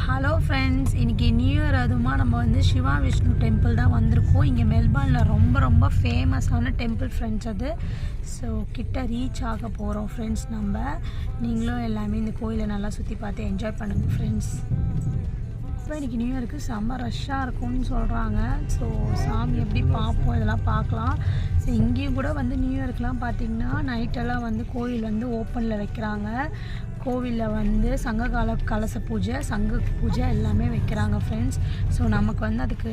Hello friends, இன்றைக்கி new year அதுவுமா நம்ம வந்து சிவா விஷ்ணு டெம்பிள் தான் வந்திருக்கோம். இங்கே மெல்பர்னில் ரொம்ப ஃபேமஸான டெம்பிள் ஃப்ரெண்ட்ஸ் அது. ஸோ கிட்ட ரீச் ஆக போகிறோம் ஃப்ரெண்ட்ஸ். நீங்களும் எல்லாமே இந்த கோயிலை நல்லா சுற்றி பார்த்து என்ஜாய் பண்ணுங்கள் ஃப்ரெண்ட்ஸ். இப்போ இன்றைக்கி நியூ இயருக்கு செம்ம ரஷ்ஷாக இருக்கும்னு சொல்கிறாங்க. ஸோ சாமி எப்படி பார்ப்போம், இதெல்லாம் பார்க்கலாம். ஸோ இங்கேயும் கூட வந்து நியூ இயருக்குலாம் பார்த்திங்கன்னா நைட்டெல்லாம் வந்து கோயில் வந்து ஓப்பனில் வைக்கிறாங்க. கோவிலில் வந்து சங்ககால கலச பூஜை, சங்க பூஜை எல்லாமே வைக்கிறாங்க ஃப்ரெண்ட்ஸ். ஸோ நமக்கு வந்து அதுக்கு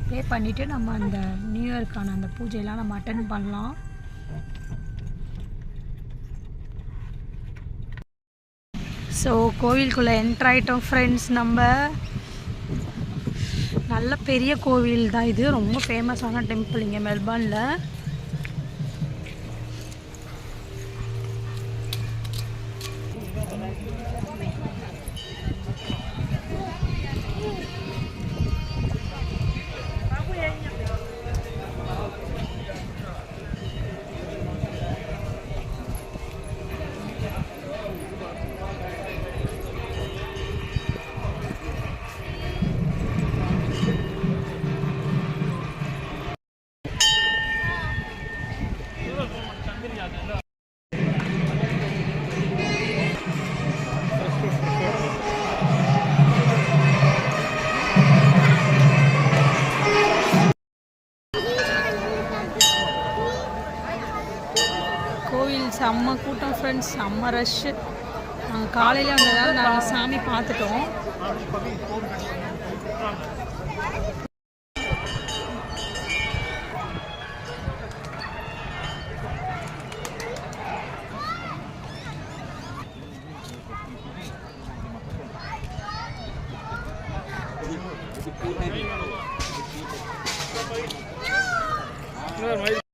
பே பண்ணிவிட்டு நம்ம அந்த நியூ இயருக்கான அந்த பூஜையெல்லாம் நம்ம அட்டென்ட் பண்ணலாம். ஸோ கோவிலுக்குள்ளே என்ட்ராயிட்டோம் ஃப்ரெண்ட்ஸ். நல்ல பெரிய கோவில் தான் இது, ரொம்ப ஃபேமஸான டெம்பிள் இங்கே மெல்பர்னில். கோவில் செம்ம கூட்டம் ஃப்ரெண்ட்ஸ், செம்ம ரஷ்ஷு. நாங்கள் காலையில் வந்ததால் நாங்கள் சாமி பார்த்துட்டோம்.